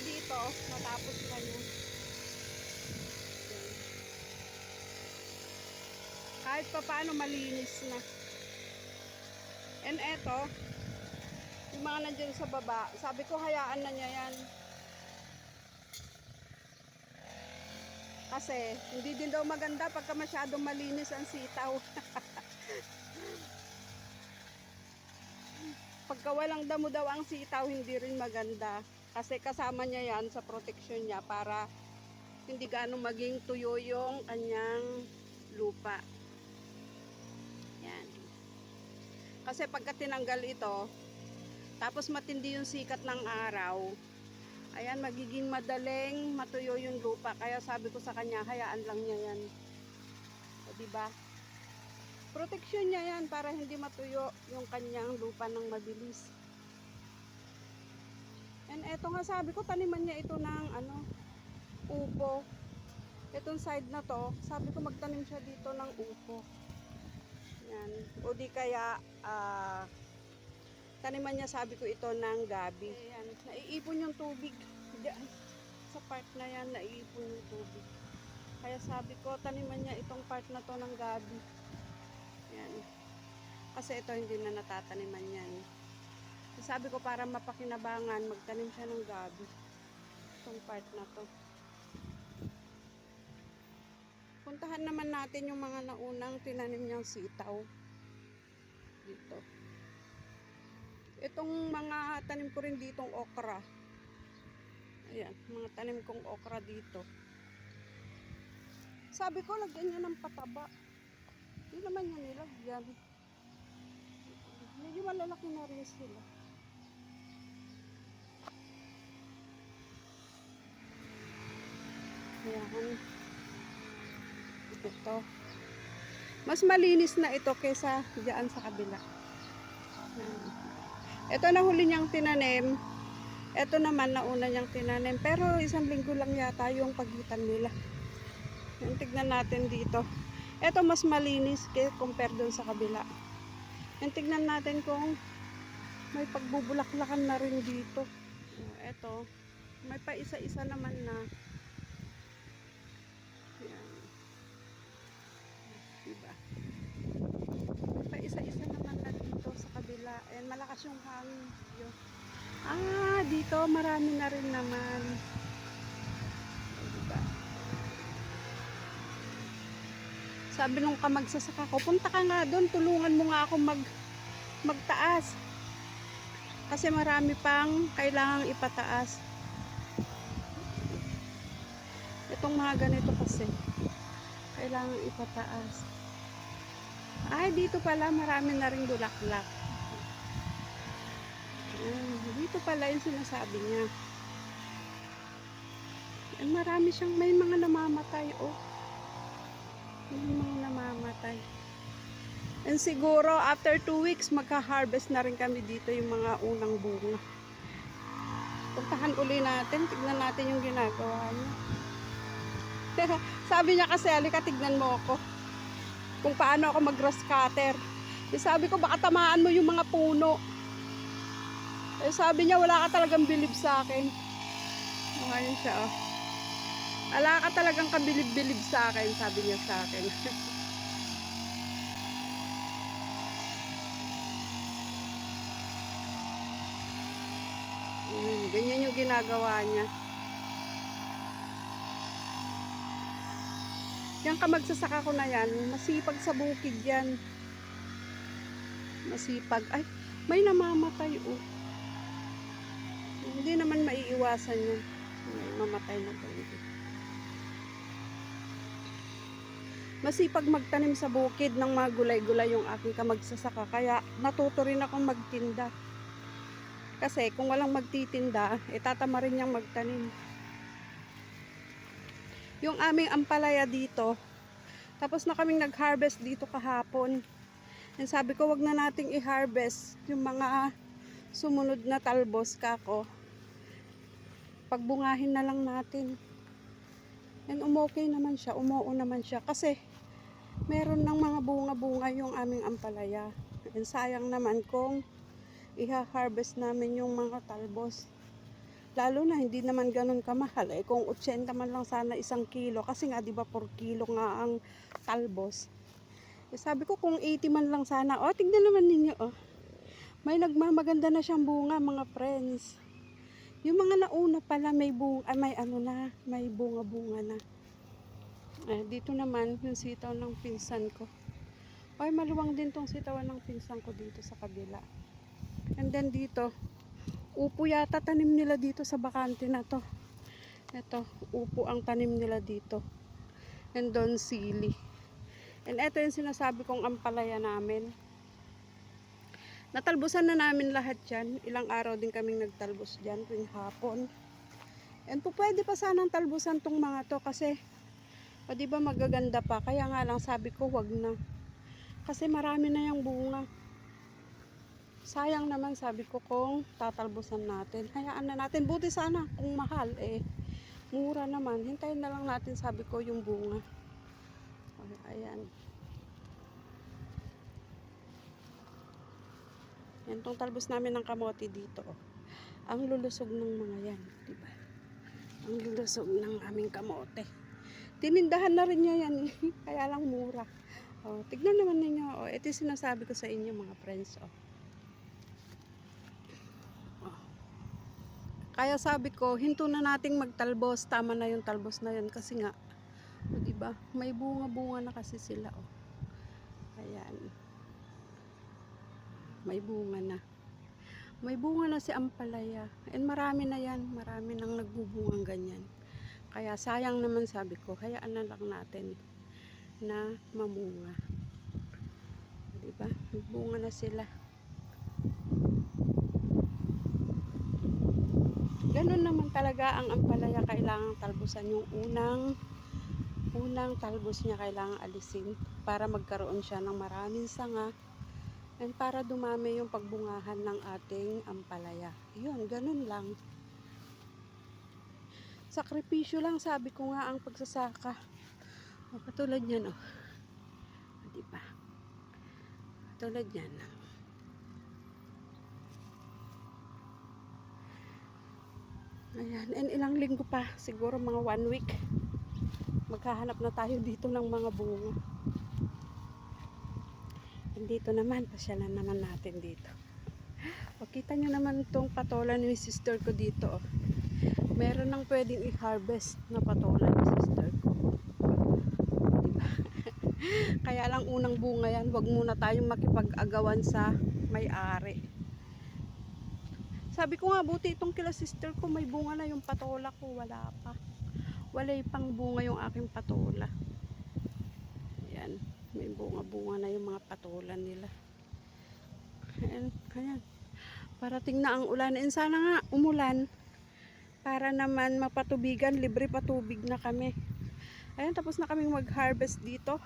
dito, natapos na yun. Kahit pa paano malinis na. And eto, yung mga nandiyan sa baba, sabi ko hayaan na niya yan. Kasi hindi din daw maganda pagka masyadong malinis ang sitaw. Pagka walang damo daw ang sitaw, hindi rin maganda. Kasi kasama niya yan sa protection niya para hindi gaano maging tuyo yung kanyang lupa. Yan. Kasi pagka tinanggal ito, tapos matindi yung sikat ng araw, ayan, magiging madaling matuyo yung lupa. Kaya sabi ko sa kanya, hayaan lang niya yan. O, diba? Protection niya yan para hindi matuyo yung kanyang lupa ng mabilis. And eto nga sabi ko, taniman niya ito ng upo. Itong side na to, sabi ko magtanim siya dito ng upo. Yan. O di kaya, taniman niya, sabi ko, ito ng gabi. Ayan, naiipon yung tubig. Diyan, sa part na yan, naiipon yung tubig. Kaya sabi ko, taniman niya itong part na to ng gabi. Yan. Kasi ito hindi na natataniman yan. Sabi ko, para mapakinabangan, magtanim siya ng gabi. Itong part na to. Puntahan naman natin yung mga naunang tinanim niyang sitaw. Dito. Itong mga tanim ko rin ditong okra. Ayan, mga tanim kong okra dito. Sabi ko, lagyan niya ng pataba. Hindi naman niya nilagyan. Medyo malalaki na rin sila. Ayan. Ito. Mas malinis na ito kaysa diyan sa kabila. Ito na huli niyang tinanim. Ito naman nauna niyang tinanim. Pero 1 linggo lang yata yung pagitan nila. Yan, tignan natin dito. Ito mas malinis compare doon sa kabila. Yan, tignan natin kung may pagbubulaklakan na rin dito. Ito, may pa isa-isa naman na. Yan. Diba? May pa isa-isa naman na dito sa kabila. Ayan, malakas yung hangin. Dito marami na rin naman. Diba? Sabi nung kamagsasaka ko, punta ka nga doon, tulungan mo nga ako magtaas. Kasi marami pang kailangang ipataas. Itong mga ganito kasi, kailangang ipataas. Dito pala, marami na rin bulaklak. Dito pala yung sinasabi niya. Marami siyang, may mga namamatay, oh. May mga namamatay. And siguro, after 2 weeks, magka-harvest na rin kami dito yung mga unang bunga. Puntahan uli natin, tignan natin yung ginagawa niya. Sabi niya kasi, halika, tignan mo ako. Kung paano ako mag-grass cutter. Sabi ko, baka tamaan mo yung mga puno. Sabi niya, wala ka talagang bilib sa akin. Ngayon siya, oh. Wala ka talagang kabilib-bilib sa akin, sabi niya sa akin. Ganyan yung ginagawa niya. Yan ka magsasaka ko na yan, masipag sa bukid yan. Masipag. Ay, may namamatay, oh. Hindi naman maiiwasan yun. May mamatay na ganito. Masipag magtanim sa bukid ng mga gulay-gulay yung aking kamagsasaka. Kaya natuto rin akong magtinda. Kasi kung walang magtitinda, tatama rin niyang magtanim. Yung aming ampalaya dito, tapos na kaming nag-harvest dito kahapon. And sabi ko, wag na nating i-harvest yung mga sumunod na talbos kako. Pagbungahin na lang natin. And umokay naman siya, umuo naman siya. Kasi meron ng mga bunga-bunga yung aming ampalaya. And sayang naman kung iha-harvest namin yung mga talbos. Lalo na hindi naman ganun kamahal. Eh kung 80 man lang sana 1 kilo, kasi nga 'di ba 4 kilo nga ang talbos. Eh, sabi ko kung 80 man lang sana. Oh, tignan naman ninyo oh. May nagmamaganda na siyang bunga, mga friends. Yung mga nauna pala may bunga, may ano na, may bunga-bunga na. Eh, dito naman yung sitaw ng pinsan ko. Ay, maluwang din tong sitawan ng pinsan ko dito sa kabila. And then dito, upo yata tanim nila dito sa bakante na to. Ito, upo ang tanim nila dito. And doon sili. And ito yung sinasabi kong ampalaya namin. Natalbusan na namin lahat yan. Ilang araw din kaming nagtalbos dyan tuwing hapon. And po pwede pa sanang talbusan tong mga to kasi o diba magaganda pa. Kaya nga lang sabi ko wag na. Kasi marami na yung bunga. Sayang naman sabi ko kung tatalbusan natin. Hayaan na natin. Buti sana kung mahal eh. Mura naman. Hintayin na lang natin sabi ko yung bunga. Ayan. Yan tong talbos namin ng kamote dito. Oh. Ang lulusog ng mga yan, di ba? Ang lulusog ng aming kamote. Tinindahan na rin niya yan, kaya lang mura. Oh, tignan naman ninyo. Oh, ito yung sinasabi ko sa inyo mga friends. Oh. Oh. Kaya sabi ko, hinto na nating magtalbos. Tama na yung talbos na yun kasi nga, oh, di ba? May bunga-bunga na kasi sila. Oh. Ayan. May bunga na. May bunga na si ampalaya. And marami na yan. Marami nang nagbubungang ganyan. Kaya sayang naman sabi ko. Hayaan na lang natin na mamunga. Diba? May bunga na sila. Ganun naman talaga ang ampalaya. Kailangan talbusan yung unang talbos niya. Kailangan alisin para magkaroon siya ng maraming sanga. And para dumami yung pagbungahan ng ating ampalaya. Yun, ganun lang. Sakripisyo lang, sabi ko nga ang pagsasaka. O, katulad yan, o. O, diba? Katulad yan. Ayan, and ilang linggo pa, siguro mga 1 week. Maghahanap na tayo dito ng mga bunga. Dito naman, pasyalan naman natin dito. O, kita nyo naman itong patola ni sister ko dito. O. Meron nang pwedeng i-harvest na patola ni sister ko. Diba? Kaya lang unang bunga yan, wag muna tayong makipag-agawan sa may-ari. Sabi ko nga, buti itong kila sister ko, may bunga na yung patola ko. Wala pa. Wala pang bunga yung aking patola. Yan. May bunga-bunga na yung mga patola nila. Ayan. Parating na ang ulan. And sana nga umulan para naman mapatubigan. Libre patubig na kami. Ayan, tapos na kaming mag-harvest dito.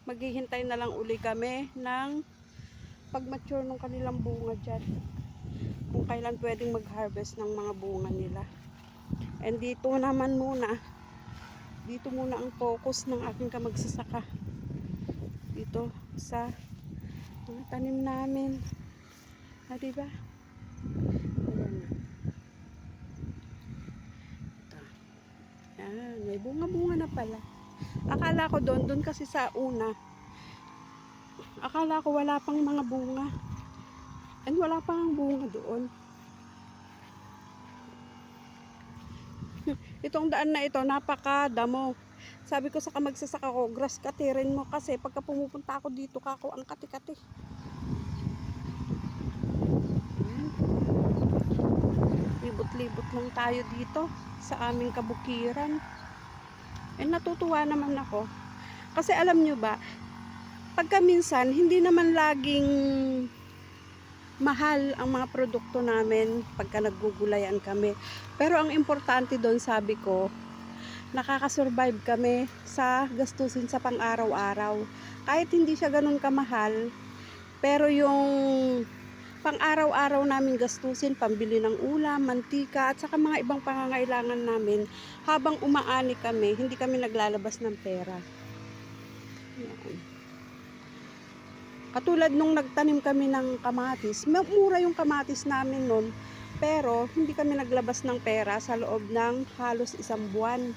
Maghihintay na lang uli kami ng pag-mature ng kanilang bunga dyan. Kung kailan pwedeng mag-harvest ng mga bunga nila. And dito naman muna. Dito muna ang focus ng aking kamagsasaka. Dito sa mga tanim namin. Diba? Ayan na. Ito. Ayan, may bunga-bunga na pala. Akala ko doon kasi sa una. Akala ko wala pang mga bunga. And wala pang bunga doon. Itong daan na ito, napakadamo. Sabi ko sa kamagsasaka ko, grass cutterin mo kasi pagka pumupunta ako dito, kako ang kati-kati. Libot-libot lang tayo dito sa aming kabukiran. And natutuwa naman ako. Kasi alam nyo ba, pagka minsan, hindi naman laging mahal ang mga produkto namin pagka naggugulayan kami. Pero ang importante doon, sabi ko, nakakasurvive kami sa gastusin sa pang-araw-araw. Kahit hindi siya ganun kamahal, pero yung pang-araw-araw namin gastusin, pambili ng ulam, mantika, at saka mga ibang pangangailangan namin, habang umaani kami, hindi kami naglalabas ng pera. Yan. Katulad nung nagtanim kami ng kamatis, mura yung kamatis namin nun. Pero hindi kami naglabas ng pera sa loob ng halos 1 buwan.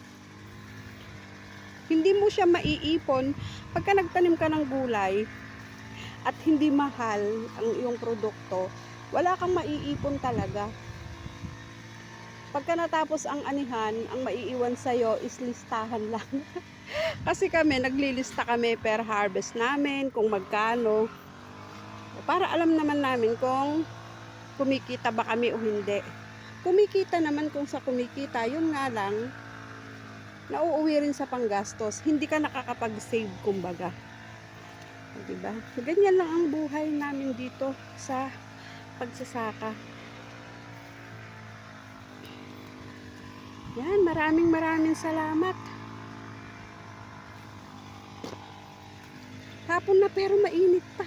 Hindi mo siya maiipon pagka nagtanim ka ng gulay at hindi mahal ang iyong produkto. Wala kang maiipon talaga. Pagka natapos ang anihan, ang maiiwan sa'yo is listahan lang. Kasi kami, naglilista kami per harvest namin, kung magkano. Para alam naman namin kung kumikita ba kami o hindi. Kumikita naman kung sa kumikita, yun nga lang, nauuwi rin sa panggastos. Hindi ka nakakapag-save, kumbaga. Diba? Ganyan lang ang buhay namin dito sa pagsasaka. Yan, maraming salamat. Hapon na pero mainit pa.